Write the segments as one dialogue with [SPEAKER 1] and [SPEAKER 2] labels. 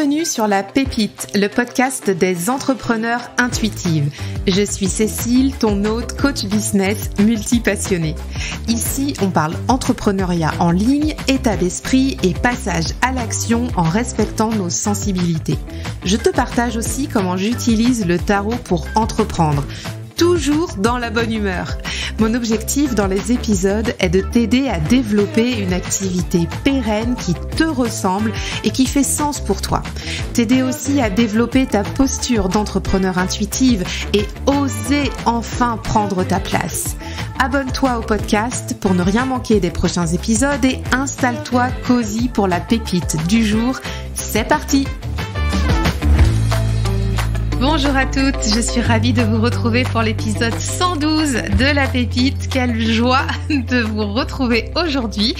[SPEAKER 1] Bienvenue sur La Pépite, le podcast des entrepreneurs intuitives. Je suis Cécile, ton hôte, coach business multi-passionnée. Ici, on parle entrepreneuriat en ligne, état d'esprit et passage à l'action en respectant nos sensibilités. Je te partage aussi comment j'utilise le tarot pour entreprendre, toujours dans la bonne humeur. Mon objectif dans les épisodes est de t'aider à développer une activité pérenne qui te ressemble et qui fait sens pour toi. T'aider aussi à développer ta posture d'entrepreneur intuitive et oser enfin prendre ta place. Abonne-toi au podcast pour ne rien manquer des prochains épisodes et installe-toi cosy pour la pépite du jour. C'est parti! Bonjour à toutes, je suis ravie de vous retrouver pour l'épisode 112 de La Pépite. Quelle joie de vous retrouver aujourd'hui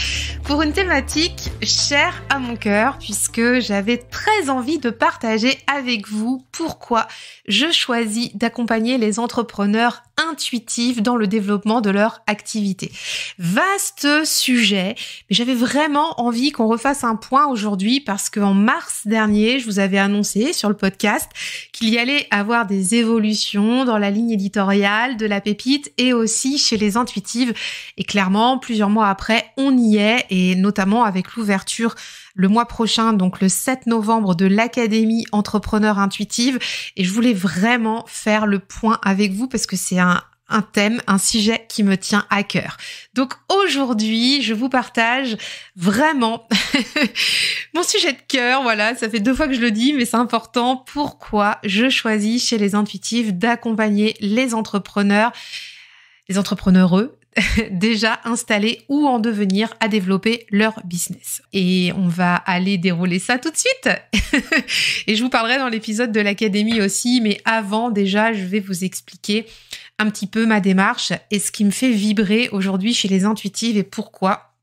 [SPEAKER 1] pour une thématique chère à mon cœur puisque j'avais très envie de partager avec vous pourquoi je choisis d'accompagner les entrepreneurs intuitifs dans le développement de leur activité. Vaste sujet, mais j'avais vraiment envie qu'on refasse un point aujourd'hui parce qu'en mars dernier, je vous avais annoncé sur le podcast qu'il y allait avoir des évolutions dans la ligne éditoriale de La Pépite et aussi chez les intuitives. Et clairement, plusieurs mois après, on y est, et notamment avec l'ouverture le mois prochain, donc le 7 novembre, de l'Académie Entrepreneur Intuitive. Et je voulais vraiment faire le point avec vous parce que c'est un thème, un sujet qui me tient à cœur. Donc aujourd'hui, je vous partage vraiment mon sujet de cœur. Voilà, ça fait 2 fois que je le dis, mais c'est important. Pourquoi je choisis chez les intuitifs d'accompagner les entrepreneurs, les entrepreneureux, déjà installés ou en devenir à développer leur business. Et on va aller dérouler ça tout de suite. Et je vous parlerai dans l'épisode de l'Académie aussi, mais avant déjà, je vais vous expliquer un petit peu ma démarche et ce qui me fait vibrer aujourd'hui chez les intuitives et pourquoi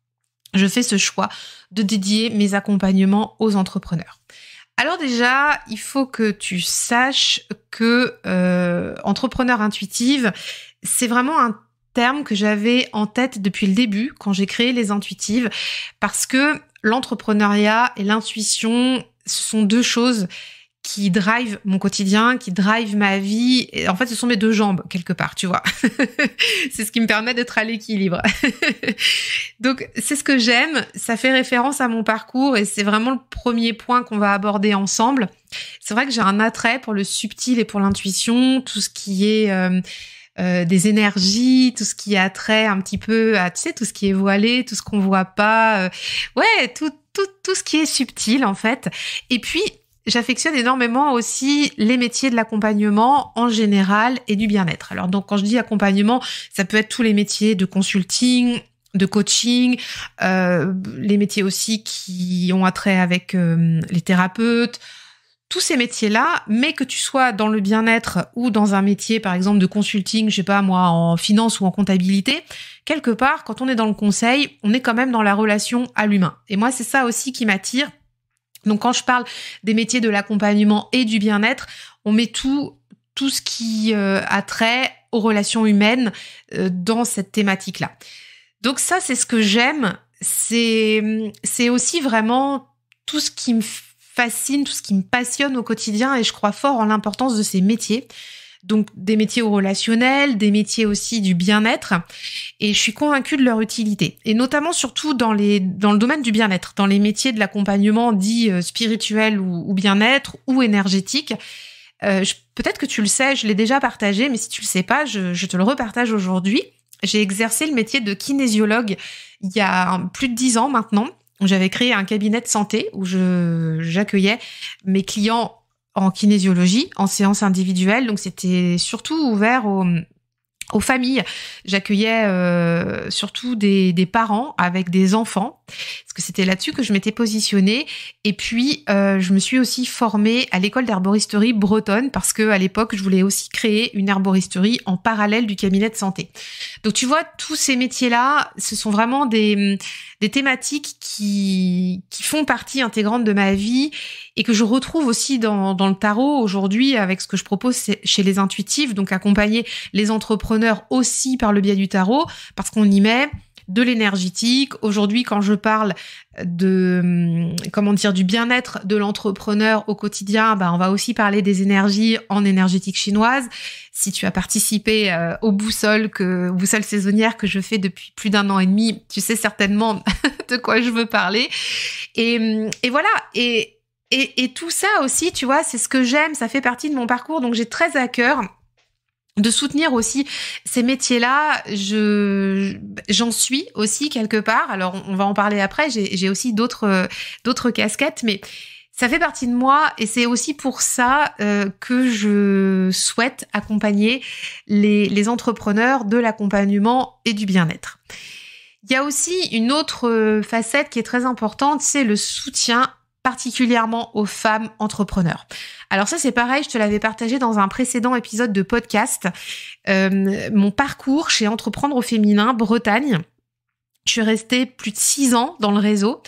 [SPEAKER 1] je fais ce choix de dédier mes accompagnements aux entrepreneurs. Alors déjà, il faut que tu saches que entrepreneur intuitive, c'est vraiment un terme que j'avais en tête depuis le début quand j'ai créé les intuitives parce que l'entrepreneuriat et l'intuition, ce sont 2 choses qui drive mon quotidien, qui drive ma vie. Et en fait, ce sont mes 2 jambes, quelque part, tu vois. C'est ce qui me permet d'être à l'équilibre. Donc, c'est ce que j'aime. Ça fait référence à mon parcours et c'est vraiment le premier point qu'on va aborder ensemble. C'est vrai que j'ai un attrait pour le subtil et pour l'intuition, tout ce qui est des énergies, tout ce qui a trait un petit peu à, tu sais, tout ce qui est voilé, tout ce qu'on voit pas. Tout ce qui est subtil, en fait. Et puis, j'affectionne énormément aussi les métiers de l'accompagnement en général et du bien-être. Alors donc quand je dis accompagnement, ça peut être tous les métiers de consulting, de coaching, les métiers aussi qui ont attrait avec les thérapeutes, tous ces métiers-là, mais que tu sois dans le bien-être ou dans un métier par exemple de consulting, je sais pas moi, en finance ou en comptabilité, quelque part quand on est dans le conseil, on est quand même dans la relation à l'humain. Et moi c'est ça aussi qui m'attire. Donc, quand je parle des métiers de l'accompagnement et du bien-être, on met tout ce qui a trait aux relations humaines dans cette thématique-là. Donc ça, c'est ce que j'aime. C'est aussi vraiment tout ce qui me fascine, tout ce qui me passionne au quotidien et je crois fort en l'importance de ces métiers. Donc des métiers au relationnel, des métiers aussi du bien-être et je suis convaincue de leur utilité et notamment surtout dans le domaine du bien-être, dans les métiers de l'accompagnement dit spirituel ou bien-être ou énergétique. Peut-être que tu le sais, je l'ai déjà partagé, mais si tu le sais pas, je te le repartage aujourd'hui. J'ai exercé le métier de kinésiologue il y a plus de 10 ans maintenant. J'avais créé un cabinet de santé où j'accueillais mes clients en kinésiologie, en séance individuelle. Donc, c'était surtout ouvert aux familles. J'accueillais surtout des parents avec des enfants, parce que c'était là-dessus que je m'étais positionnée. Et puis, je me suis aussi formée à l'école d'herboristerie bretonne, parce que à l'époque, je voulais aussi créer une herboristerie en parallèle du cabinet de santé. Donc, tu vois, tous ces métiers-là, ce sont vraiment des thématiques qui font partie intégrante de ma vie et que je retrouve aussi dans le tarot aujourd'hui avec ce que je propose chez les intuitifs, donc accompagner les entrepreneurs aussi par le biais du tarot, parce qu'on y met de l'énergétique. Aujourd'hui, quand je parle du bien-être de l'entrepreneur au quotidien, on va aussi parler des énergies en énergétique chinoise. Si tu as participé aux boussoles saisonnières que je fais depuis plus d'1 an et demi, tu sais certainement de quoi je veux parler. Et voilà. Et tout ça aussi, tu vois, c'est ce que j'aime, ça fait partie de mon parcours, donc j'ai très à cœur de soutenir aussi ces métiers-là. J'en suis aussi quelque part. Alors, on va en parler après. J'ai aussi d'autres casquettes, mais ça fait partie de moi et c'est aussi pour ça que je souhaite accompagner les entrepreneurs de l'accompagnement et du bien-être. Il y a aussi une autre facette qui est très importante, c'est le soutien particulièrement aux femmes entrepreneurs. Alors ça, c'est pareil, je te l'avais partagé dans un précédent épisode de podcast. Mon parcours chez Entreprendre au féminin, Bretagne. Je suis restée plus de 6 ans dans le réseau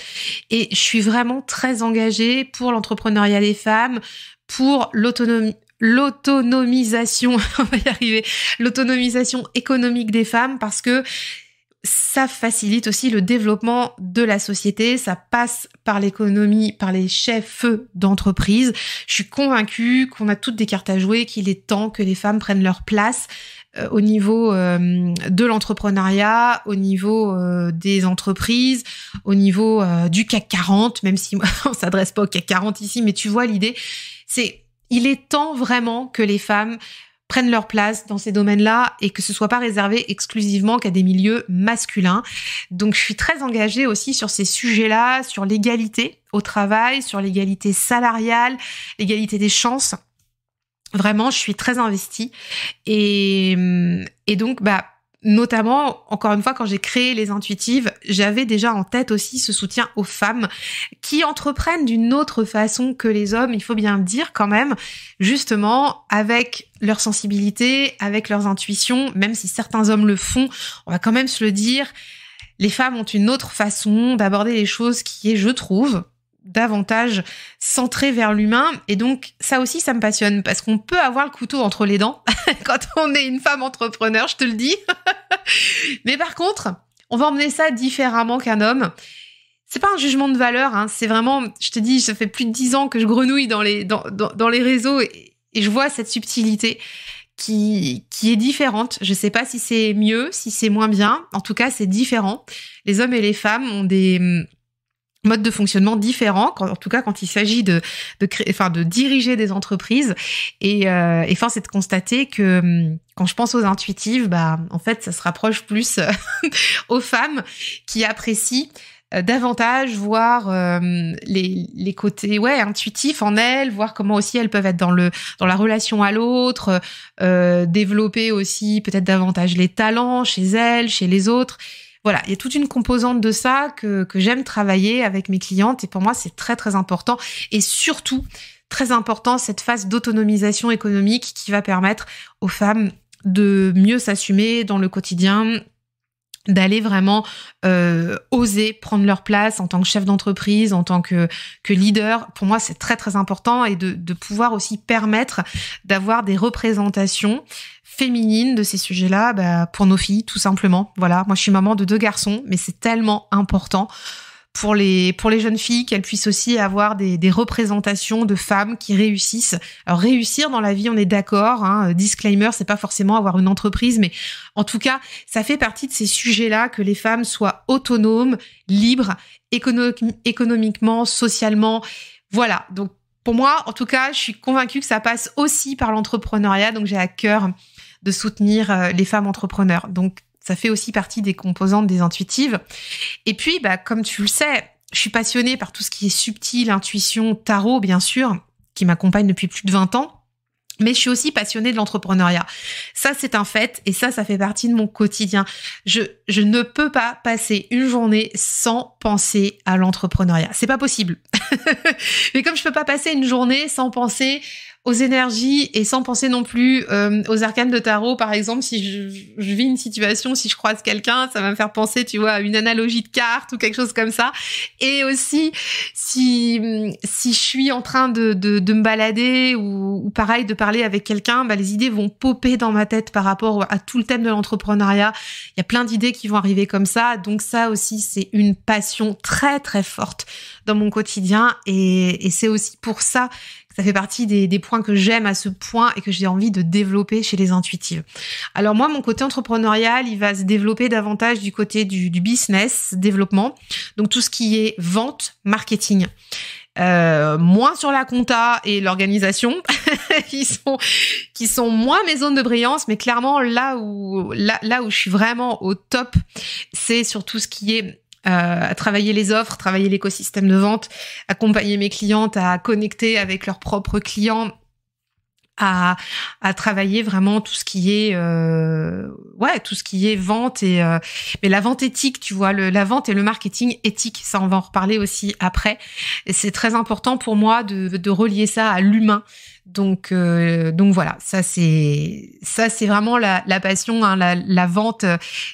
[SPEAKER 1] et je suis vraiment très engagée pour l'entrepreneuriat des femmes, pour l'autonomisation, on va y arriver, l'autonomisation économique des femmes parce que ça facilite aussi le développement de la société, ça passe par l'économie, par les chefs d'entreprise. Je suis convaincue qu'on a toutes des cartes à jouer, qu'il est temps que les femmes prennent leur place au niveau de l'entrepreneuriat, au niveau des entreprises, au niveau du CAC 40, même si on s'adresse pas au CAC 40 ici, mais tu vois l'idée, il est temps vraiment que les femmes prennent leur place dans ces domaines-là et que ce soit pas réservé exclusivement qu'à des milieux masculins. Donc, je suis très engagée aussi sur ces sujets-là, sur l'égalité au travail, sur l'égalité salariale, l'égalité des chances. Vraiment, je suis très investie. Et donc, notamment, encore une fois, quand j'ai créé les Intuitives, j'avais déjà en tête aussi ce soutien aux femmes qui entreprennent d'une autre façon que les hommes, il faut bien le dire quand même, justement, avec leur sensibilité, avec leurs intuitions, même si certains hommes le font, on va quand même se le dire, les femmes ont une autre façon d'aborder les choses qui est, je trouve, davantage centré vers l'humain. Et donc, ça aussi, ça me passionne parce qu'on peut avoir le couteau entre les dents quand on est une femme entrepreneur, je te le dis. Mais par contre, on va emmener ça différemment qu'un homme. C'est pas un jugement de valeur, hein. C'est vraiment, je te dis, ça fait plus de 10 ans que je grenouille dans les réseaux et je vois cette subtilité qui est différente. Je sais pas si c'est mieux, si c'est moins bien. En tout cas, c'est différent. Les hommes et les femmes ont des modes de fonctionnement différents, en tout cas quand il s'agit de diriger des entreprises. Et force est de constater que quand je pense aux intuitives, en fait, ça se rapproche plus aux femmes qui apprécient davantage voir les côtés intuitifs en elles, voir comment aussi elles peuvent être dans la relation à l'autre, développer aussi peut-être davantage les talents chez elles, chez les autres. Voilà, il y a toute une composante de ça que j'aime travailler avec mes clientes et pour moi, c'est très, très important. Et surtout, très important, cette phase d'autonomisation économique qui va permettre aux femmes de mieux s'assumer dans le quotidien, d'aller vraiment oser prendre leur place en tant que chef d'entreprise, en tant que leader. Pour moi, c'est très, très important et de pouvoir aussi permettre d'avoir des représentations féminines de ces sujets-là pour nos filles, tout simplement. Voilà, moi, je suis maman de 2 garçons, mais c'est tellement important pour les jeunes filles qu'elles puissent aussi avoir des représentations de femmes qui réussissent. Alors réussir dans la vie, on est d'accord, hein, disclaimer, c'est pas forcément avoir une entreprise, mais en tout cas, ça fait partie de ces sujets-là que les femmes soient autonomes, libres, économiquement, socialement. Voilà, donc pour moi, en tout cas, je suis convaincue que ça passe aussi par l'entrepreneuriat, donc j'ai à cœur de soutenir les femmes entrepreneurs. Donc ça fait aussi partie des composantes des intuitives. Et puis, comme tu le sais, je suis passionnée par tout ce qui est subtil, intuition, tarot, bien sûr, qui m'accompagne depuis plus de 20 ans. Mais je suis aussi passionnée de l'entrepreneuriat. Ça, c'est un fait et ça fait partie de mon quotidien. Je ne peux pas passer une journée sans penser à l'entrepreneuriat. C'est pas possible. Mais comme je peux pas passer une journée sans penser aux énergies et sans penser non plus aux arcanes de tarot. Par exemple, si je vis une situation, si je croise quelqu'un, ça va me faire penser, tu vois, à une analogie de carte ou quelque chose comme ça. Et aussi, si je suis en train de me balader ou pareil, de parler avec quelqu'un, bah, les idées vont popper dans ma tête par rapport à tout le thème de l'entrepreneuriat. Il y a plein d'idées qui vont arriver comme ça. Donc ça aussi, c'est une passion très, très forte dans mon quotidien. Et c'est aussi pour ça que ça fait partie des points que j'aime à ce point et que j'ai envie de développer chez les intuitives. Alors moi, mon côté entrepreneurial, il va se développer davantage du côté du business, développement. Donc tout ce qui est vente, marketing. Moins sur la compta et l'organisation, qui sont moins mes zones de brillance, mais clairement là où je suis vraiment au top, c'est sur tout ce qui est travailler les offres, travailler l'écosystème de vente, accompagner mes clientes à connecter avec leurs propres clients, à travailler vraiment tout ce qui est tout ce qui est vente et mais la vente éthique, tu vois, la vente et le marketing éthique, ça on va en reparler aussi après, et c'est très important pour moi de relier ça à l'humain. Donc voilà, ça c'est vraiment la passion, hein. La vente,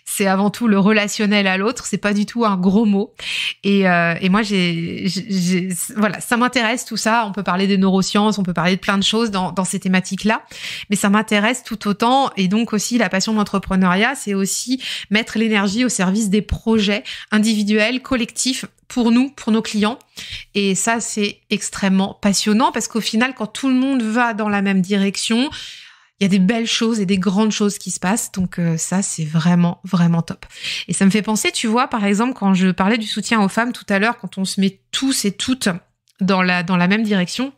[SPEAKER 1] c'est avant tout le relationnel à l'autre, c'est pas du tout un gros mot. Et moi voilà, ça m'intéresse tout ça. On peut parler des neurosciences, on peut parler de plein de choses dans ces thématiques-là, mais ça m'intéresse tout autant. Et donc aussi la passion de l'entrepreneuriat, c'est aussi mettre l'énergie au service des projets individuels, collectifs, pour nous, pour nos clients. Et ça, c'est extrêmement passionnant parce qu'au final, quand tout le monde va dans la même direction, il y a des belles choses et des grandes choses qui se passent. Donc ça, c'est vraiment, vraiment top. Et ça me fait penser, tu vois, par exemple, quand je parlais du soutien aux femmes tout à l'heure, quand on se met tous et toutes dans la même direction.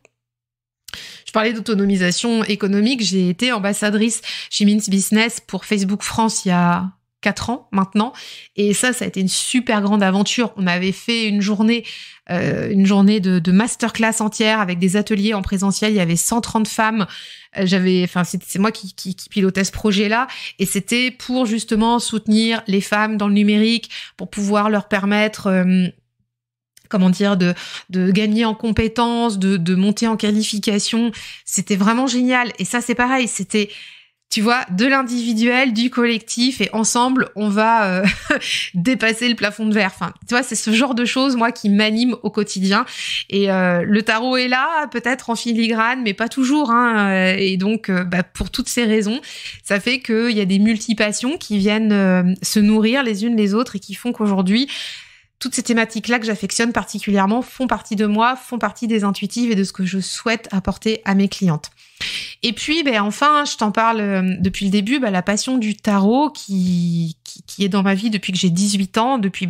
[SPEAKER 1] Je parlais d'autonomisation économique. J'ai été ambassadrice chez Min's Business pour Facebook France il y a 4 ans maintenant, et ça a été une super grande aventure. On avait fait une journée de masterclass entière avec des ateliers en présentiel. Il y avait 130 femmes. C'est moi qui pilotais ce projet-là, et c'était pour justement soutenir les femmes dans le numérique, pour pouvoir leur permettre de gagner en compétences, de monter en qualification. C'était vraiment génial. Et ça, c'est pareil, c'était, tu vois, de l'individuel, du collectif, et ensemble, on va dépasser le plafond de verre. Enfin, tu vois, c'est ce genre de choses, moi, qui m'anime au quotidien. Et le tarot est là, peut-être en filigrane, mais pas toujours, hein. Et donc, pour toutes ces raisons, ça fait qu'il y a des multipassions qui viennent se nourrir les unes les autres et qui font qu'aujourd'hui, toutes ces thématiques-là que j'affectionne particulièrement font partie de moi, font partie des intuitives et de ce que je souhaite apporter à mes clientes. Et puis, enfin, je t'en parle depuis le début, la passion du tarot qui est dans ma vie depuis que j'ai 18 ans, depuis,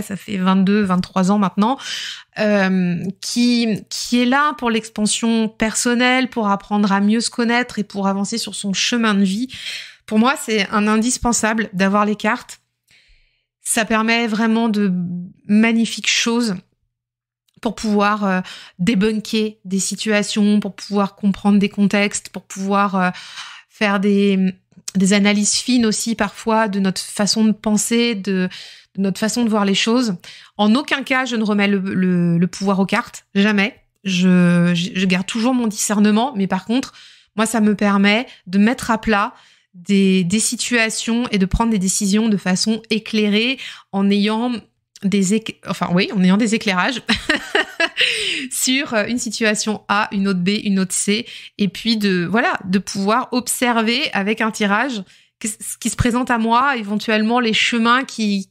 [SPEAKER 1] ça fait 22, 23 ans maintenant, qui est là pour l'expansion personnelle, pour apprendre à mieux se connaître et pour avancer sur son chemin de vie. Pour moi, c'est un indispensable d'avoir les cartes. Ça permet vraiment de magnifiques choses pour pouvoir débunker des situations, pour pouvoir comprendre des contextes, pour pouvoir faire des analyses fines aussi parfois de notre façon de penser, de notre façon de voir les choses. En aucun cas, je ne remets le pouvoir aux cartes, jamais. Je garde toujours mon discernement, mais par contre, moi, ça me permet de mettre à plat des situations et de prendre des décisions de façon éclairée en ayant des éclairages sur une situation A, une autre B, une autre C, et puis de pouvoir observer avec un tirage ce qui se présente à moi, éventuellement les chemins qui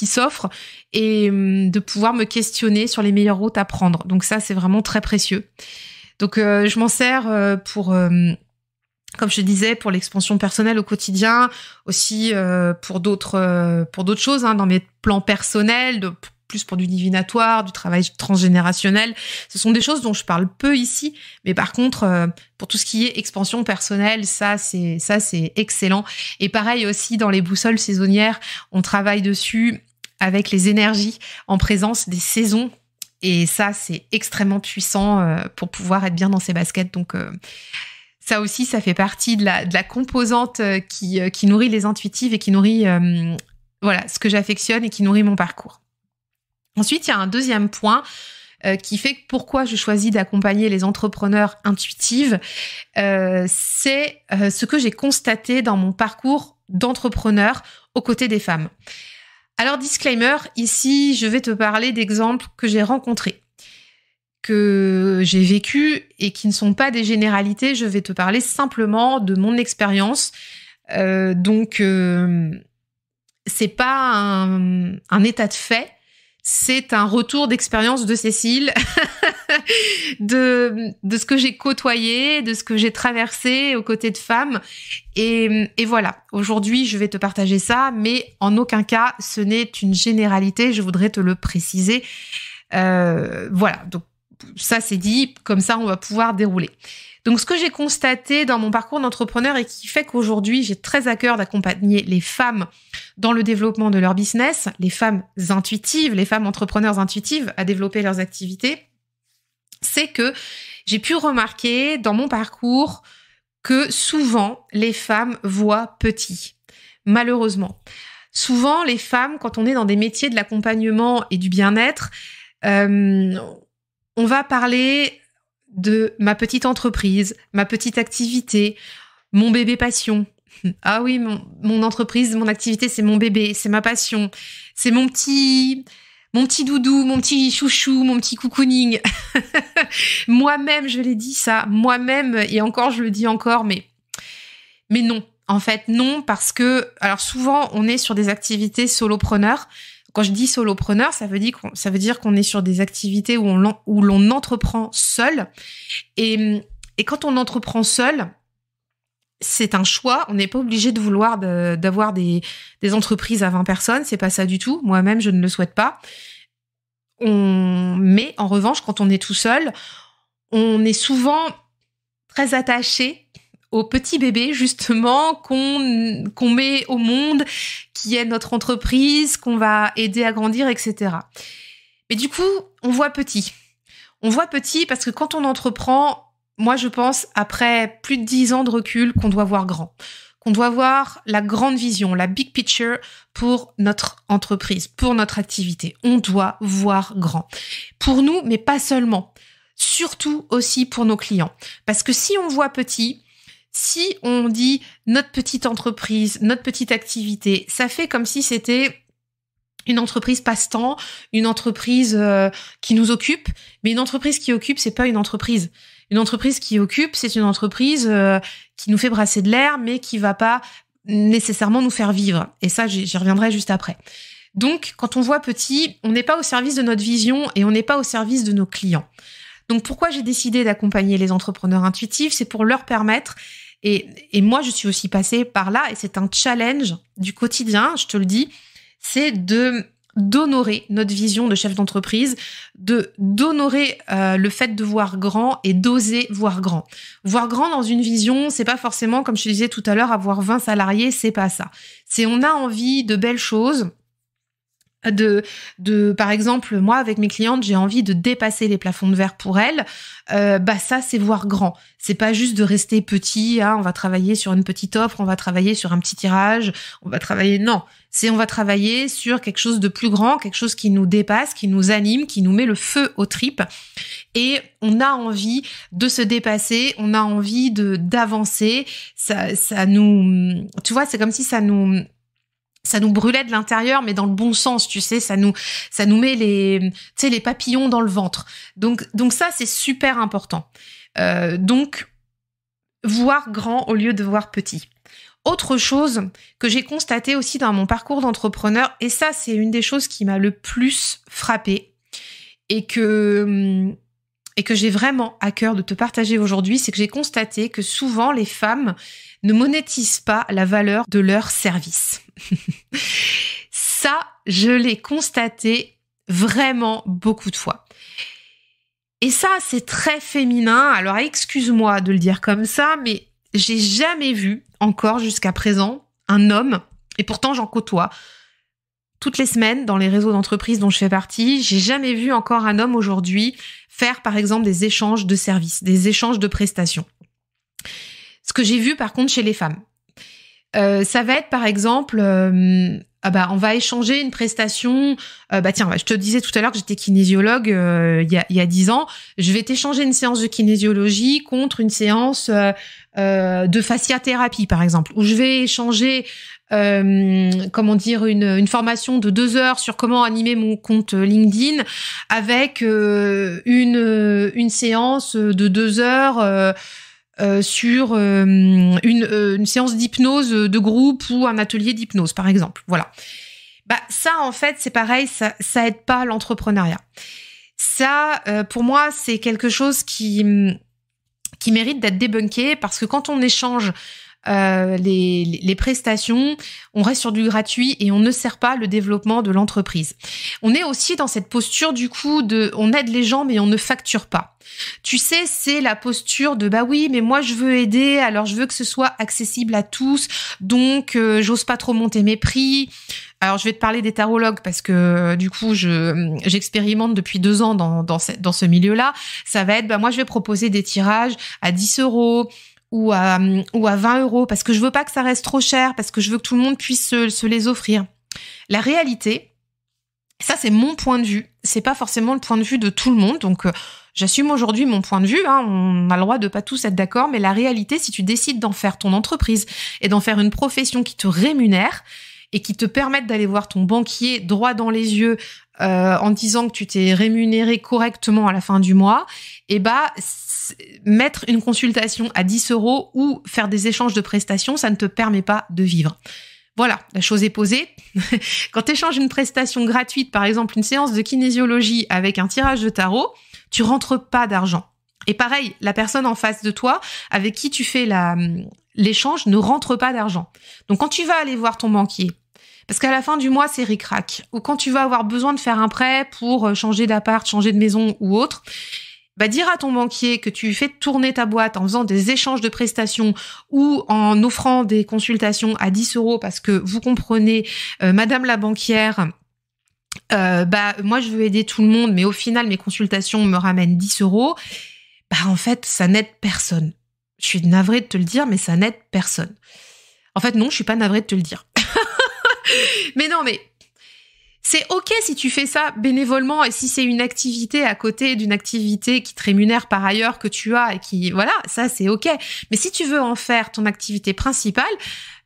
[SPEAKER 1] s'offrent, et de pouvoir me questionner sur les meilleures routes à prendre. Donc ça, c'est vraiment très précieux. Donc je m'en sers pour comme je te disais, pour l'expansion personnelle au quotidien, aussi pour d'autres choses, hein, dans mes plans personnels, plus pour du divinatoire, du travail transgénérationnel. Ce sont des choses dont je parle peu ici, mais par contre, pour tout ce qui est expansion personnelle, ça c'est excellent. Et pareil aussi dans les boussoles saisonnières, on travaille dessus avec les énergies en présence des saisons. Et ça, c'est extrêmement puissant pour pouvoir être bien dans ses baskets. Donc ça aussi, ça fait partie de la composante qui nourrit les intuitives et qui nourrit ce que j'affectionne et qui nourrit mon parcours. Ensuite, il y a un deuxième point qui fait que pourquoi je choisis d'accompagner les entrepreneurs intuitives, c'est ce que j'ai constaté dans mon parcours d'entrepreneur aux côtés des femmes. Alors, disclaimer, ici, je vais te parler d'exemples que j'ai rencontrés, que j'ai vécu et qui ne sont pas des généralités. Je vais te parler simplement de mon expérience. Donc, c'est pas un état de fait, c'est un retour d'expérience de Cécile, de ce que j'ai côtoyé, de ce que j'ai traversé aux côtés de femmes. Et voilà, aujourd'hui, je vais te partager ça, mais en aucun cas, ce n'est une généralité, je voudrais te le préciser. Voilà, donc ça c'est dit, comme ça on va pouvoir dérouler. Donc ce que j'ai constaté dans mon parcours d'entrepreneur et qui fait qu'aujourd'hui j'ai très à cœur d'accompagner les femmes dans le développement de leur business, les femmes intuitives, les femmes entrepreneurs intuitives à développer leurs activités, c'est que j'ai pu remarquer dans mon parcours que souvent les femmes voient petit, malheureusement. Souvent les femmes, quand on est dans des métiers de l'accompagnement et du bien-être, on va parler de ma petite entreprise, ma petite activité, mon bébé passion. Ah oui, mon entreprise, mon activité, c'est mon bébé, c'est ma passion, c'est mon petit doudou, mon petit chouchou, mon petit cocooning. Moi-même, je l'ai dit ça, moi-même, et encore, je le dis encore, mais non. En fait, non, parce que, alors souvent, on est sur des activités solopreneurs. Quand je dis solopreneur, ça veut dire qu'on est sur des activités où l'on entreprend seul. Et quand on entreprend seul, c'est un choix. On n'est pas obligé de vouloir d'avoir des entreprises à 20 personnes. C'est pas ça du tout. Moi-même, je ne le souhaite pas. Mais en revanche, quand on est tout seul, on est souvent très attaché au petit bébé, justement, qu'on met au monde, qui est notre entreprise, qu'on va aider à grandir, etc. Mais du coup, on voit petit. On voit petit parce que quand on entreprend, moi, je pense, après plus de 10 ans de recul, qu'on doit voir grand. Qu'on doit voir la grande vision, la big picture pour notre entreprise, pour notre activité. On doit voir grand. Pour nous, mais pas seulement. Surtout aussi pour nos clients. Parce que si on voit petit, si on dit notre petite entreprise, notre petite activité, ça fait comme si c'était une entreprise passe-temps, une entreprise qui nous occupe. Mais une entreprise qui occupe, c'est pas une entreprise. Une entreprise qui occupe, c'est une entreprise qui nous fait brasser de l'air, mais qui va pas nécessairement nous faire vivre. Et ça, j'y reviendrai juste après. Donc, quand on voit petit, on n'est pas au service de notre vision et on n'est pas au service de nos clients. Donc, pourquoi j'ai décidé d'accompagner les entrepreneurs intuitifs? C'est pour leur permettre, et moi, je suis aussi passée par là, et c'est un challenge du quotidien, je te le dis, c'est d'honorer notre vision de chef d'entreprise, d'honorer le fait de voir grand et d'oser voir grand. Voir grand dans une vision, c'est pas forcément, comme je te disais tout à l'heure, avoir 20 salariés, c'est pas ça. C'est on a envie de belles choses, par exemple, moi, avec mes clientes, j'ai envie de dépasser les plafonds de verre pour elles. Ça, c'est voir grand. C'est pas juste de rester petit. On va travailler sur une petite offre, on va travailler sur un petit tirage, on va travailler sur quelque chose de plus grand, quelque chose qui nous dépasse, qui nous anime, qui nous met le feu aux tripes. Et on a envie de se dépasser, on a envie d'avancer. Ça nous, tu vois, c'est comme si ça nous brûlait de l'intérieur, mais dans le bon sens, tu sais, ça nous met les papillons dans le ventre. Donc ça, c'est super important. Donc, voir grand au lieu de voir petit. Autre chose que j'ai constaté aussi dans mon parcours d'entrepreneur, et ça, c'est une des choses qui m'a le plus frappée et que j'ai vraiment à cœur de te partager aujourd'hui, c'est que j'ai constaté que souvent les femmes ne monétisent pas la valeur de leur service. Ça, je l'ai constaté vraiment beaucoup de fois. Et ça, c'est très féminin. Alors, excuse-moi de le dire comme ça, mais j'ai jamais vu encore jusqu'à présent un homme, et pourtant j'en côtoie toutes les semaines dans les réseaux d'entreprise dont je fais partie, j'ai jamais vu encore un homme aujourd'hui faire par exemple des échanges de services, des échanges de prestations. Ce que j'ai vu par contre chez les femmes, ça va être par exemple on va échanger une prestation. Tiens, je te disais tout à l'heure que j'étais kinésiologue il y a 10 ans. Je vais t'échanger une séance de kinésiologie contre une séance de fasciathérapie, par exemple, où je vais échanger une formation de 2 heures sur comment animer mon compte LinkedIn avec une séance de 2 heures sur une séance d'hypnose de groupe ou un atelier d'hypnose, par exemple. Voilà. Ça, en fait, c'est pareil, ça aide pas l'entrepreneuriat. Ça, pour moi, c'est quelque chose qui mérite d'être débunké, parce que quand on échange les prestations, on reste sur du gratuit et on ne sert pas le développement de l'entreprise. On est aussi dans cette posture du coup on aide les gens mais on ne facture pas. Tu sais, c'est la posture de oui, mais moi je veux aider, alors je veux que ce soit accessible à tous, donc j'ose pas trop monter mes prix. Alors je vais te parler des tarologues parce que du coup j'expérimente depuis 2 ans dans ce milieu-là. Ça va être moi je vais proposer des tirages à 10 € ou à 20 € parce que je veux pas que ça reste trop cher, parce que je veux que tout le monde puisse se les offrir. La réalité, ça c'est mon point de vue, c'est pas forcément le point de vue de tout le monde, donc j'assume aujourd'hui mon point de vue, on a le droit de pas tous être d'accord, mais la réalité, si tu décides d'en faire ton entreprise et d'en faire une profession qui te rémunère et qui te permette d'aller voir ton banquier droit dans les yeux en disant que tu t'es rémunéré correctement à la fin du mois, mettre une consultation à 10 € ou faire des échanges de prestations, ça ne te permet pas de vivre. Voilà, la chose est posée. Quand tu échanges une prestation gratuite, par exemple une séance de kinésiologie avec un tirage de tarot, tu rentres pas d'argent. Et pareil, la personne en face de toi, avec qui tu fais l'échange, ne rentre pas d'argent. Donc quand tu vas aller voir ton banquier, parce qu'à la fin du mois, c'est ric-rac, ou quand tu vas avoir besoin de faire un prêt pour changer d'appart, changer de maison ou autre, dire à ton banquier que tu fais tourner ta boîte en faisant des échanges de prestations ou en offrant des consultations à 10 € parce que vous comprenez, madame la banquière, moi je veux aider tout le monde, mais au final mes consultations me ramènent 10 €, en fait ça n'aide personne. Je suis navrée de te le dire, mais ça n'aide personne. En fait non, je suis pas navrée de te le dire. Mais non, mais c'est ok si tu fais ça bénévolement et si c'est une activité à côté d'une activité qui te rémunère par ailleurs que tu as et qui, voilà, ça c'est ok. Mais si tu veux en faire ton activité principale,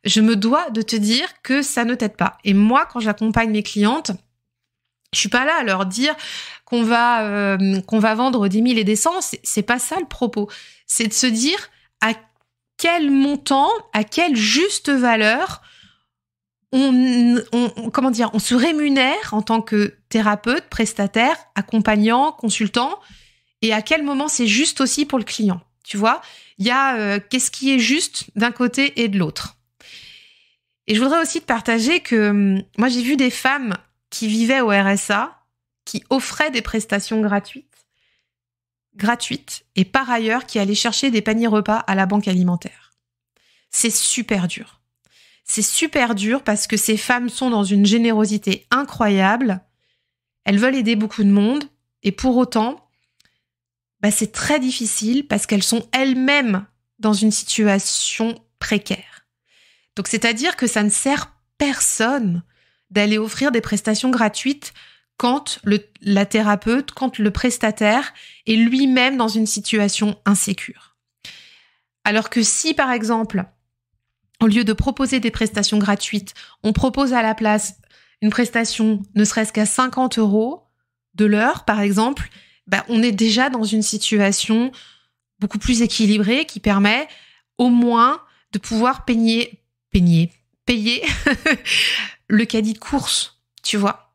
[SPEAKER 1] je me dois de te dire que ça ne t'aide pas. Et moi, quand j'accompagne mes clientes, je suis pas là à leur dire qu'on va vendre des 1000 et des cents. C'est pas ça le propos. C'est de se dire à quel montant, à quelle juste valeur on se rémunère en tant que thérapeute, prestataire, accompagnant, consultant, et à quel moment c'est juste aussi pour le client. Tu vois, il y a qu'est-ce qui est juste d'un côté et de l'autre. Et je voudrais aussi te partager que moi j'ai vu des femmes qui vivaient au RSA, qui offraient des prestations gratuites, et par ailleurs qui allaient chercher des paniers repas à la banque alimentaire. C'est super dur. C'est super dur parce que ces femmes sont dans une générosité incroyable. Elles veulent aider beaucoup de monde et pour autant, c'est très difficile parce qu'elles sont elles-mêmes dans une situation précaire. Donc, c'est-à-dire que ça ne sert personne d'aller offrir des prestations gratuites quand la thérapeute, quand le prestataire est lui-même dans une situation insécure. Alors que si, par exemple, au lieu de proposer des prestations gratuites, on propose à la place une prestation ne serait-ce qu'à 50 € de l'heure, par exemple, on est déjà dans une situation beaucoup plus équilibrée qui permet au moins de pouvoir payer le caddie de course, tu vois.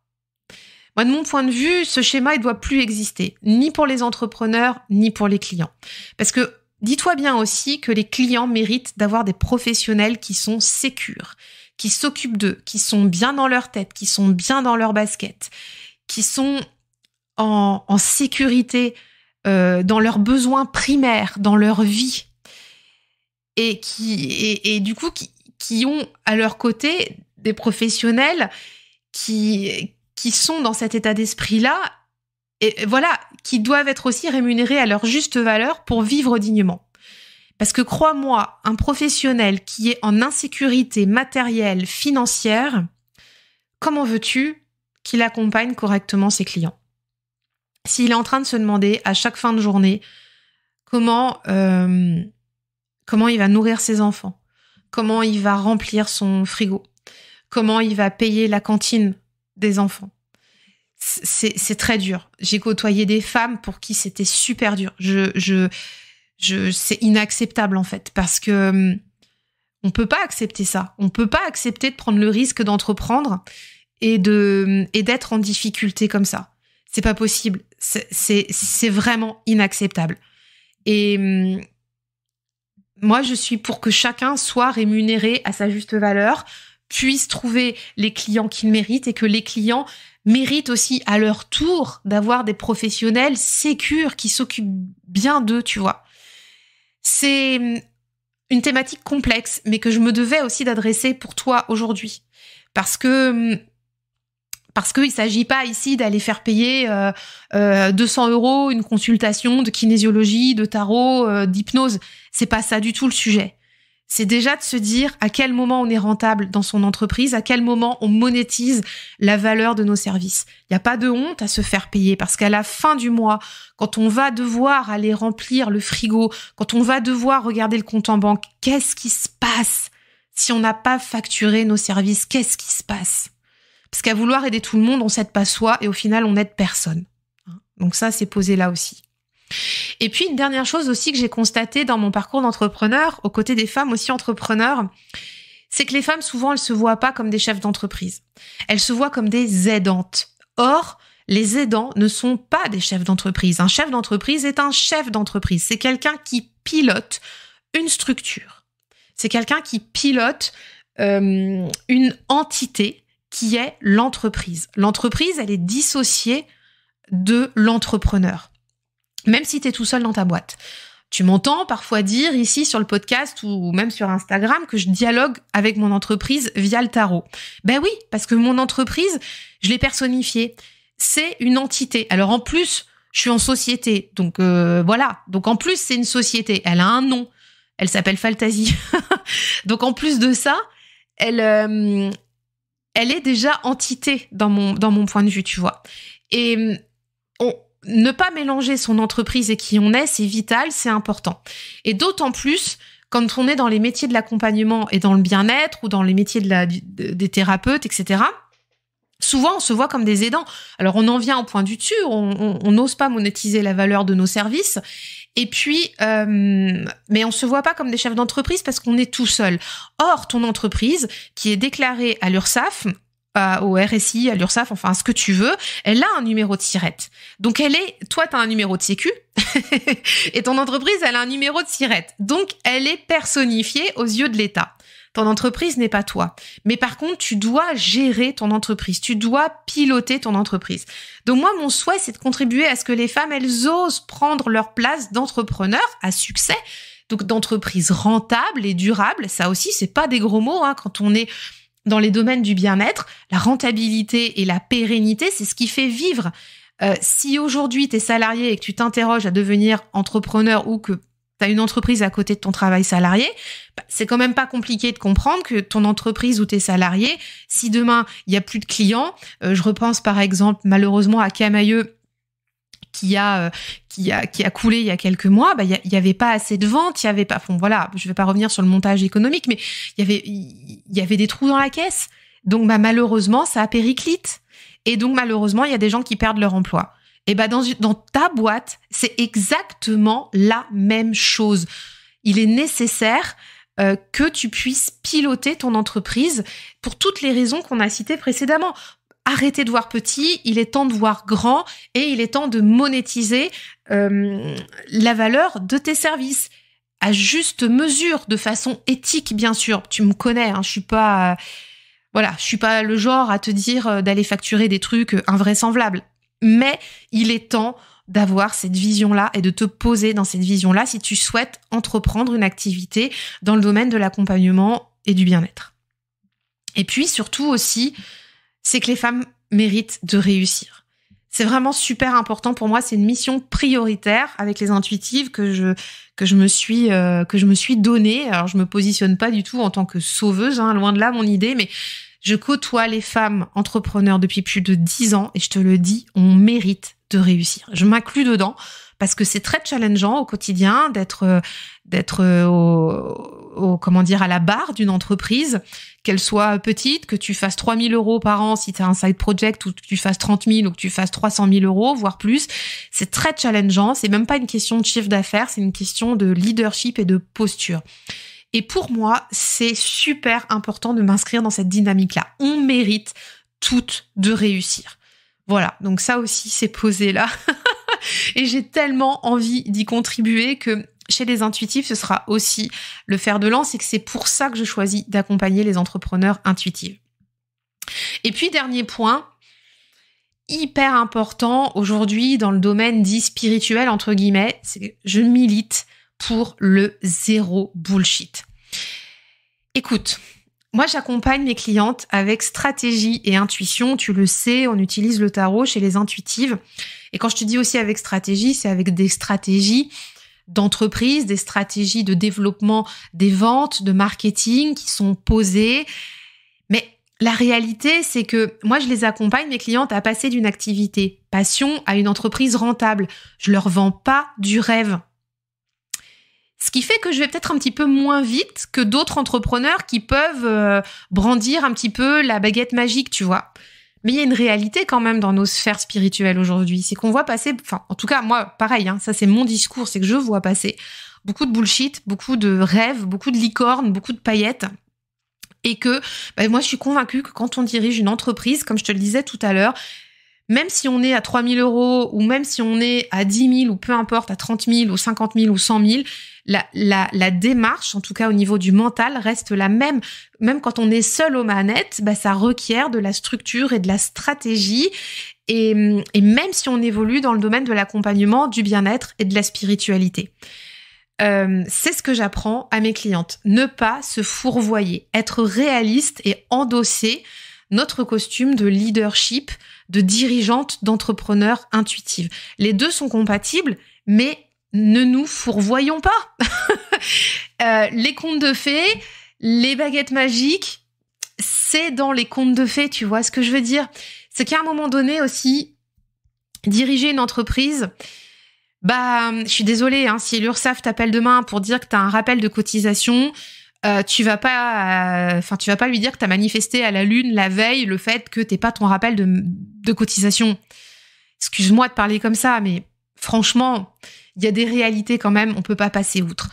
[SPEAKER 1] Moi, de mon point de vue, ce schéma, il doit plus exister, ni pour les entrepreneurs, ni pour les clients. Parce que dis-toi bien aussi que les clients méritent d'avoir des professionnels qui sont sécures, qui s'occupent d'eux, qui sont bien dans leur tête, qui sont bien dans leur basket, qui sont en sécurité dans leurs besoins primaires, dans leur vie, et du coup qui ont à leur côté des professionnels qui sont dans cet état d'esprit-là, et voilà, qui doivent être aussi rémunérés à leur juste valeur pour vivre dignement. Parce que crois-moi, un professionnel qui est en insécurité matérielle, financière, comment veux-tu qu'il accompagne correctement ses clients? S'il est en train de se demander à chaque fin de journée comment il va nourrir ses enfants, comment il va remplir son frigo, comment il va payer la cantine des enfants. C'est très dur. J'ai côtoyé des femmes pour qui c'était super dur. C'est inacceptable en fait, parce que on peut pas accepter ça. On peut pas accepter de prendre le risque d'entreprendre et d'être en difficulté comme ça. C'est pas possible. C'est vraiment inacceptable. Et moi, je suis pour que chacun soit rémunéré à sa juste valeur, puisse trouver les clients qu'il mérite et que les clients méritent aussi à leur tour d'avoir des professionnels sécures qui s'occupent bien d'eux, tu vois. C'est une thématique complexe, mais que je me devais aussi d'adresser pour toi aujourd'hui. Parce qu'il ne s'agit pas ici d'aller faire payer 200 € une consultation de kinésiologie, de tarot, d'hypnose. C'est pas ça du tout le sujet. C'est déjà de se dire à quel moment on est rentable dans son entreprise, à quel moment on monétise la valeur de nos services. Il n'y a pas de honte à se faire payer, parce qu'à la fin du mois, quand on va devoir aller remplir le frigo, quand on va devoir regarder le compte en banque, qu'est-ce qui se passe si on n'a pas facturé nos services? Qu'est-ce qui se passe? Parce qu'à vouloir aider tout le monde, on s'aide pas soi et au final, on n'aide personne. Donc ça, c'est posé là aussi. Et puis, une dernière chose aussi que j'ai constatée dans mon parcours d'entrepreneur, aux côtés des femmes aussi entrepreneurs, c'est que les femmes, souvent, elles se voient pas comme des chefs d'entreprise. Elles se voient comme des aidantes. Or, les aidants ne sont pas des chefs d'entreprise. Un chef d'entreprise est un chef d'entreprise. C'est quelqu'un qui pilote une structure. C'est quelqu'un qui pilote une entité qui est l'entreprise. L'entreprise, elle est dissociée de l'entrepreneur. Même si tu es tout seul dans ta boîte. Tu m'entends parfois dire ici sur le podcast ou même sur Instagram que je dialogue avec mon entreprise via le tarot. Ben oui, parce que mon entreprise, je l'ai personnifiée. C'est une entité. Alors en plus, je suis en société. Donc voilà. Donc en plus, c'est une société. Elle a un nom. Elle s'appelle Faltasie. Donc en plus de ça, elle est déjà entité dans mon point de vue, tu vois. Et ne pas mélanger son entreprise et qui on est, c'est vital, c'est important. Et d'autant plus quand on est dans les métiers de l'accompagnement et dans le bien-être ou dans les métiers des thérapeutes, etc. Souvent, on se voit comme des aidants. Alors, on en vient au point du dessus, on n'ose pas monétiser la valeur de nos services. Et puis, mais on se voit pas comme des chefs d'entreprise parce qu'on est tout seul. Or, ton entreprise, qui est déclarée à l'URSSAF, au RSI, à l'URSSAF, enfin ce que tu veux, elle a un numéro de SIRET. Donc toi t'as un numéro de sécu et ton entreprise elle a un numéro de SIRET. Donc elle est personnifiée aux yeux de l'État. Ton entreprise n'est pas toi. Mais par contre, tu dois gérer ton entreprise, tu dois piloter ton entreprise. Donc moi, mon souhait, c'est de contribuer à ce que les femmes, elles osent prendre leur place d'entrepreneur à succès, donc d'entreprise rentable et durable. Ça aussi, c'est pas des gros mots, hein, quand on est dans les domaines du bien-être, la rentabilité et la pérennité, c'est ce qui fait vivre. Si aujourd'hui, tu es salarié et que tu t'interroges à devenir entrepreneur ou que tu as une entreprise à côté de ton travail salarié, c'est quand même pas compliqué de comprendre que ton entreprise ou tes salariés, si demain, il y a plus de clients, je repense par exemple malheureusement à Camaïeu, qui a coulé il y a quelques mois, il y avait pas assez de ventes, il y avait pas, bon voilà, je vais pas revenir sur le montage économique, mais il y avait des trous dans la caisse. Donc malheureusement, ça a périclite. Et donc malheureusement, il y a des gens qui perdent leur emploi. Et dans ta boîte, c'est exactement la même chose. Il est nécessaire que tu puisses piloter ton entreprise pour toutes les raisons qu'on a citées précédemment. Arrêtez de voir petit, il est temps de voir grand et il est temps de monétiser la valeur de tes services à juste mesure, de façon éthique bien sûr. Tu me connais, hein, je suis pas le genre à te dire d'aller facturer des trucs invraisemblables. Mais il est temps d'avoir cette vision-là et de te poser dans cette vision-là si tu souhaites entreprendre une activité dans le domaine de l'accompagnement et du bien-être. Et puis surtout aussi, c'est que les femmes méritent de réussir. C'est vraiment super important pour moi, c'est une mission prioritaire avec les intuitives que je me suis donnée. Alors je me positionne pas du tout en tant que sauveuse, hein, loin de là mon idée, mais Je côtoie les femmes entrepreneurs depuis plus de 10 ans et je te le dis, on mérite de réussir. Je m'inclus dedans parce que c'est très challengeant au quotidien d'être à la barre d'une entreprise, qu'elle soit petite, que tu fasses 3 000 € par an si tu as un side project, ou que tu fasses 30 000 ou que tu fasses 300 000 €, voire plus. C'est très challengeant. C'est même pas une question de chiffre d'affaires, c'est une question de leadership et de posture. Et pour moi, c'est super important de m'inscrire dans cette dynamique-là. On mérite toutes de réussir. Voilà, donc ça aussi, c'est posé là. Et j'ai tellement envie d'y contribuer que chez les intuitifs, ce sera aussi le fer de lance et que c'est pour ça que je choisis d'accompagner les entrepreneurs intuitifs. Et puis, dernier point, hyper important aujourd'hui dans le domaine dit spirituel, entre guillemets, c'est que je milite pour le zéro bullshit. Écoute, moi j'accompagne mes clientes avec stratégie et intuition. Tu le sais, on utilise le tarot chez les intuitives. Et quand je te dis aussi avec stratégie, c'est avec des stratégies d'entreprise, des stratégies de développement des ventes, de marketing qui sont posées. Mais la réalité, c'est que moi, je les accompagne, mes clientes, à passer d'une activité passion à une entreprise rentable. Je leur vends pas du rêve. Ce qui fait que je vais peut-être un petit peu moins vite que d'autres entrepreneurs qui peuvent brandir un petit peu la baguette magique, tu vois. Mais il y a une réalité quand même dans nos sphères spirituelles aujourd'hui. C'est qu'on voit passer, enfin, en tout cas, moi, pareil, ça c'est mon discours, c'est que je vois passer beaucoup de bullshit, beaucoup de rêves, beaucoup de licornes, beaucoup de paillettes. Et que moi, je suis convaincue que quand on dirige une entreprise, comme je te le disais tout à l'heure, même si on est à 3 000 € ou même si on est à 10 000 ou peu importe, à 30 000 ou 50 000 ou 100 000, la démarche, en tout cas au niveau du mental, reste la même. Même quand on est seul aux manettes, ça requiert de la structure et de la stratégie. Et même si on évolue dans le domaine de l'accompagnement, du bien-être et de la spiritualité. C'est ce que j'apprends à mes clientes. Ne pas se fourvoyer, être réaliste et endosser notre costume de leadership, de dirigeante, d'entrepreneur intuitive. Les deux sont compatibles, mais ne nous fourvoyons pas. Les contes de fées, les baguettes magiques, c'est dans les contes de fées, tu vois ce que je veux dire? C'est qu'à un moment donné aussi, diriger une entreprise, je suis désolée, si l'URSSAF t'appelle demain pour dire que tu as un rappel de cotisation, tu vas pas lui dire que tu as manifesté à la lune la veille le fait que t'aies pas ton rappel de cotisation. Excuse-moi de parler comme ça, mais franchement, il y a des réalités quand même, on peut pas passer outre.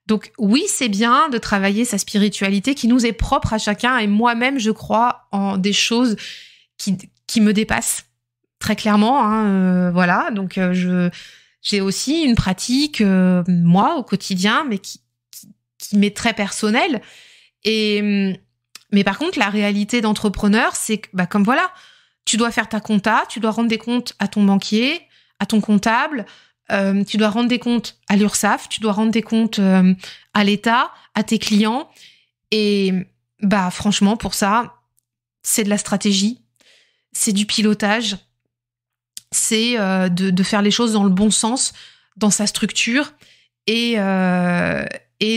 [SPEAKER 1] Donc oui, c'est bien de travailler sa spiritualité qui nous est propre à chacun, et moi-même, je crois en des choses qui me dépassent très clairement. Voilà, donc j'ai aussi une pratique, moi, au quotidien, mais qui m'est très personnelle. Mais par contre, la réalité d'entrepreneur, c'est que, comme voilà, tu dois faire ta compta, tu dois rendre des comptes à ton banquier, à ton comptable, tu dois rendre des comptes à l'URSSAF, tu dois rendre des comptes à l'État, à tes clients. Et franchement, pour ça, c'est de la stratégie, c'est du pilotage, c'est de faire les choses dans le bon sens, dans sa structure, et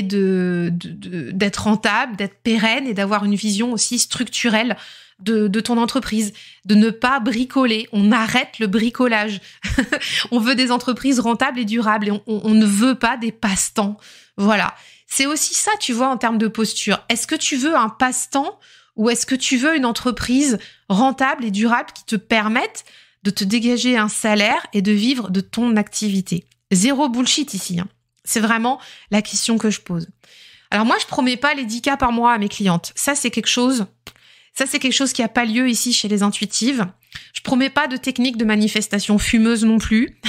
[SPEAKER 1] d'être rentable, d'être pérenne et d'avoir une vision aussi structurelle de ton entreprise, de ne pas bricoler. On arrête le bricolage. On veut des entreprises rentables et durables, et on ne veut pas des passe-temps. Voilà. C'est aussi ça, tu vois, en termes de posture. Est-ce que tu veux un passe-temps ou est-ce que tu veux une entreprise rentable et durable qui te permette de te dégager un salaire et de vivre de ton activité? Zéro bullshit ici. C'est vraiment la question que je pose. Alors moi, je promets pas les 10K par mois à mes clientes. Ça, c'est quelque chose qui a pas lieu ici chez les intuitives. Je promets pas de technique de manifestation fumeuse non plus.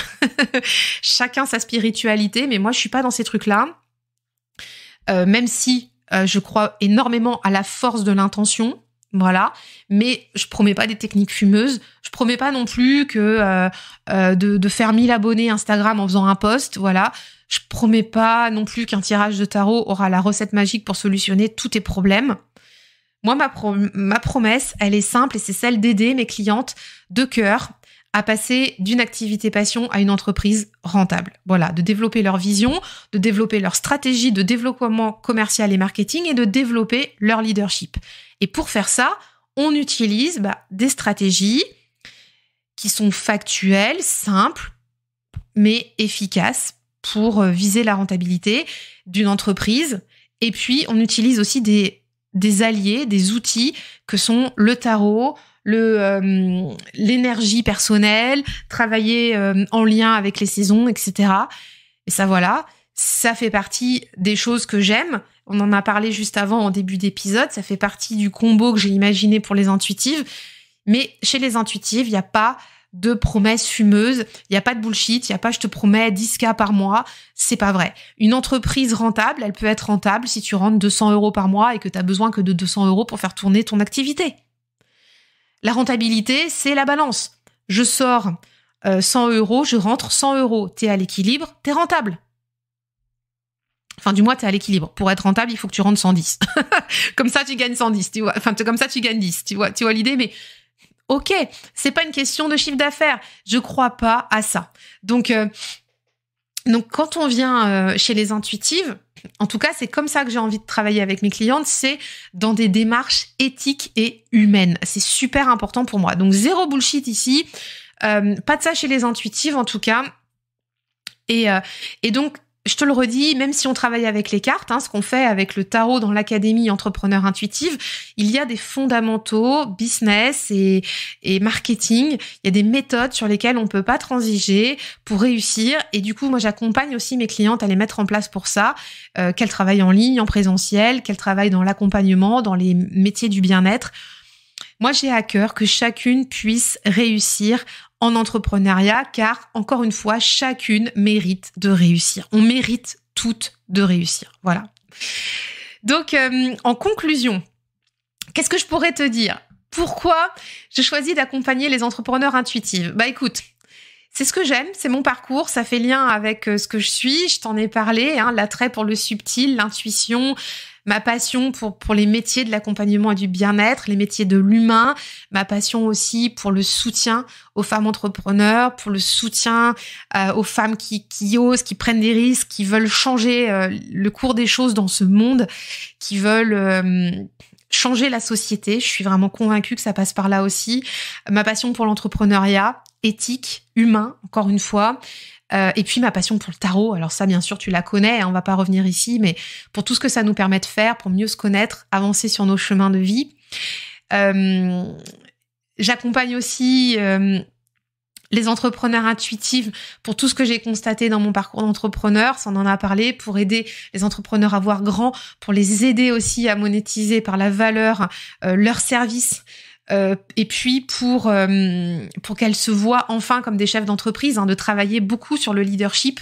[SPEAKER 1] Chacun sa spiritualité, mais moi, je suis pas dans ces trucs-là. Même si je crois énormément à la force de l'intention. Voilà, mais je promets pas des techniques fumeuses. Je promets pas non plus que de faire 1000 abonnés Instagram en faisant un post. Voilà, je promets pas non plus qu'un tirage de tarot aura la recette magique pour solutionner tous tes problèmes. Moi, ma promesse, elle est simple, et c'est celle d'aider mes clientes de cœur à passer d'une activité passion à une entreprise rentable. Voilà, de développer leur vision, de développer leur stratégie de développement commercial et marketing, et de développer leur leadership. Et pour faire ça, on utilise des stratégies qui sont factuelles, simples, mais efficaces pour viser la rentabilité d'une entreprise. Et puis, on utilise aussi des alliés, des outils que sont le tarot, l'énergie personnelle, travailler en lien avec les saisons, etc. Et ça, voilà, ça fait partie des choses que j'aime. On en a parlé juste avant en début d'épisode. Ça fait partie du combo que j'ai imaginé pour les intuitives. Mais chez les intuitives, il n'y a pas de promesses fumeuses, il n'y a pas de bullshit, il n'y a pas je te promets 10K par mois, c'est pas vrai. Une entreprise rentable, elle peut être rentable si tu rentres 200 € par mois et que tu as besoin que de 200 € pour faire tourner ton activité. La rentabilité, c'est la balance. Je sors 100 €, je rentre 100 €. T'es à l'équilibre, t'es rentable. Enfin, du moins, t'es à l'équilibre. Pour être rentable, il faut que tu rentres 110. Comme ça, tu gagnes 110, tu vois. Enfin, comme ça, tu gagnes 10, tu vois l'idée, mais ok, c'est pas une question de chiffre d'affaires. Je crois pas à ça. Donc quand on vient chez les intuitives, en tout cas, c'est comme ça que j'ai envie de travailler avec mes clientes, c'est dans des démarches éthiques et humaines. C'est super important pour moi. Donc, zéro bullshit ici. Pas de ça chez les intuitives, en tout cas. Et donc, je te le redis, même si on travaille avec les cartes, ce qu'on fait avec le tarot dans l'Académie Entrepreneur Intuitive, il y a des fondamentaux business et marketing. Il y a des méthodes sur lesquelles on peut pas transiger pour réussir. Et du coup, moi, j'accompagne aussi mes clientes à les mettre en place pour ça, qu'elles travaillent en ligne, en présentiel, qu'elles travaillent dans l'accompagnement, dans les métiers du bien-être. Moi, j'ai à cœur que chacune puisse réussir en entrepreneuriat, car, encore une fois, chacune mérite de réussir. On mérite toutes de réussir. Voilà. Donc, en conclusion, qu'est-ce que je pourrais te dire ? Pourquoi je choisis d'accompagner les entrepreneurs intuitives ? Écoute, c'est ce que j'aime, c'est mon parcours, ça fait lien avec ce que je suis. Je t'en ai parlé, l'attrait pour le subtil, l'intuition, ma passion pour les métiers de l'accompagnement et du bien-être, les métiers de l'humain, ma passion aussi pour le soutien aux femmes entrepreneurs, pour le soutien aux femmes qui osent, qui prennent des risques, qui veulent changer le cours des choses dans ce monde, qui veulent changer la société. Je suis vraiment convaincue que ça passe par là aussi. Ma passion pour l'entrepreneuriat, éthique, humain, encore une fois. Et puis ma passion pour le tarot, alors ça bien sûr tu la connais, on va pas revenir ici, mais pour tout ce que ça nous permet de faire, pour mieux se connaître, avancer sur nos chemins de vie. J'accompagne aussi les entrepreneurs intuitifs pour tout ce que j'ai constaté dans mon parcours d'entrepreneur, ça on en a parlé, pour aider les entrepreneurs à voir grand, pour les aider aussi à monétiser par la valeur leurs services. Et puis pour qu'elles se voient enfin comme des chefs d'entreprise, de travailler beaucoup sur le leadership,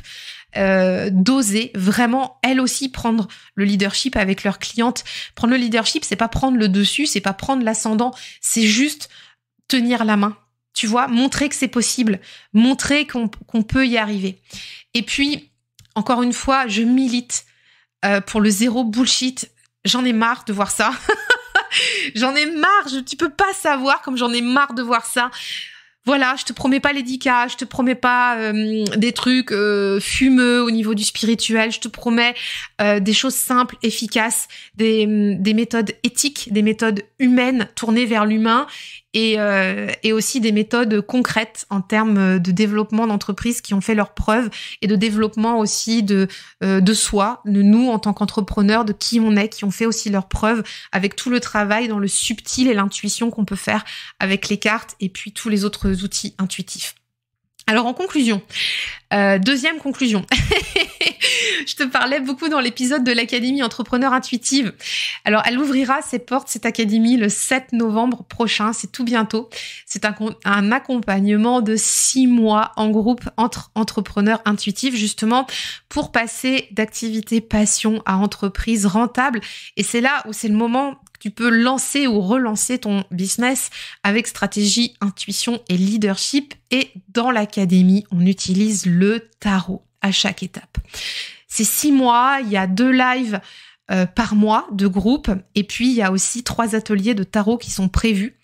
[SPEAKER 1] d'oser vraiment elles aussi prendre le leadership avec leurs clientes. Prendre le leadership, c'est pas prendre le dessus, c'est pas prendre l'ascendant, c'est juste tenir la main. Tu vois, montrer que c'est possible, montrer qu'on peut y arriver. Et puis, encore une fois, je milite pour le zéro bullshit. J'en ai marre de voir ça. J'en ai marre, tu peux pas savoir comme j'en ai marre de voir ça. Voilà, je te promets pas les 10K, je te promets pas des trucs fumeux au niveau du spirituel, je te promets des choses simples, efficaces, des méthodes éthiques, des méthodes humaines tournées vers l'humain et aussi des méthodes concrètes en termes de développement d'entreprise qui ont fait leurs preuves et de développement aussi de soi, de nous en tant qu'entrepreneurs, de qui on est, qui ont fait aussi leurs preuves avec tout le travail dans le subtil et l'intuition qu'on peut faire avec les cartes et puis tous les autres outils intuitifs. Alors en conclusion, deuxième conclusion, je te parlais beaucoup dans l'épisode de l'Académie Entrepreneur Intuitive. Alors elle ouvrira ses portes, cette académie, le 7 novembre prochain, c'est tout bientôt. C'est un accompagnement de 6 mois en groupe entre entrepreneurs intuitifs, justement pour passer d'activité passion à entreprise rentable. Et c'est là où c'est le moment tu peux lancer ou relancer ton business avec stratégie, intuition et leadership. Et dans l'académie, on utilise le tarot à chaque étape. C'est 6 mois, il y a 2 lives par mois de groupe. Et puis, il y a aussi 3 ateliers de tarot qui sont prévus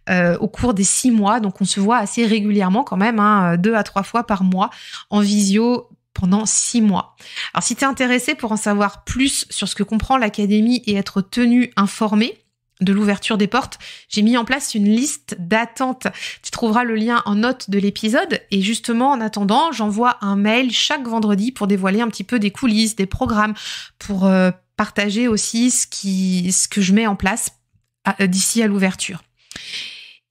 [SPEAKER 1] au cours des 6 mois. Donc, on se voit assez régulièrement quand même, 2 à 3 fois par mois en visio pendant 6 mois. Alors, si tu es intéressé pour en savoir plus sur ce que comprend l'Académie et être tenu informé, de l'ouverture des portes, j'ai mis en place une liste d'attente. Tu trouveras le lien en note de l'épisode. Et justement, en attendant, j'envoie un mail chaque vendredi pour dévoiler un petit peu des coulisses, des programmes, pour partager aussi ce que je mets en place d'ici à l'ouverture.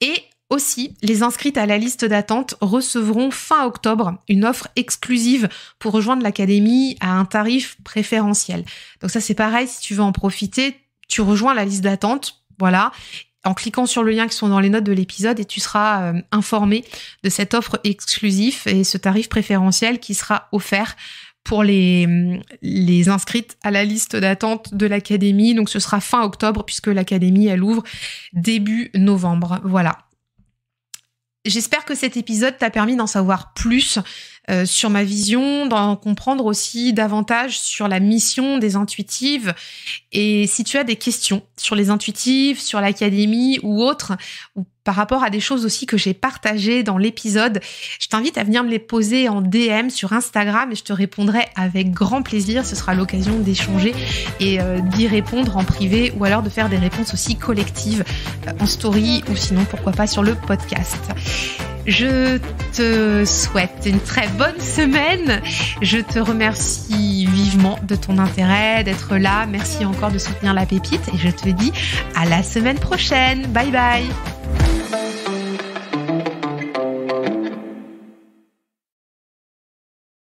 [SPEAKER 1] Et aussi, les inscrites à la liste d'attente recevront fin octobre une offre exclusive pour rejoindre l'académie à un tarif préférentiel. Donc ça, c'est pareil, si tu veux en profiter, tu rejoins la liste d'attente, voilà, en cliquant sur le lien qui sont dans les notes de l'épisode et tu seras informé de cette offre exclusive et ce tarif préférentiel qui sera offert pour les inscrites à la liste d'attente de l'académie. Donc ce sera fin octobre puisque l'académie, elle ouvre début novembre. Voilà. J'espère que cet épisode t'a permis d'en savoir plus sur ma vision, d'en comprendre aussi davantage sur la mission des intuitives. Et si tu as des questions sur les intuitives, sur l'académie ou autres, ou par rapport à des choses aussi que j'ai partagées dans l'épisode, je t'invite à venir me les poser en DM sur Instagram et je te répondrai avec grand plaisir. Ce sera l'occasion d'échanger et d'y répondre en privé ou alors de faire des réponses aussi collectives en story ou sinon pourquoi pas sur le podcast. Je te souhaite une très bonne semaine. Je te remercie vivement de ton intérêt, d'être là. Merci encore de soutenir la pépite et je te dis à la semaine prochaine. Bye bye.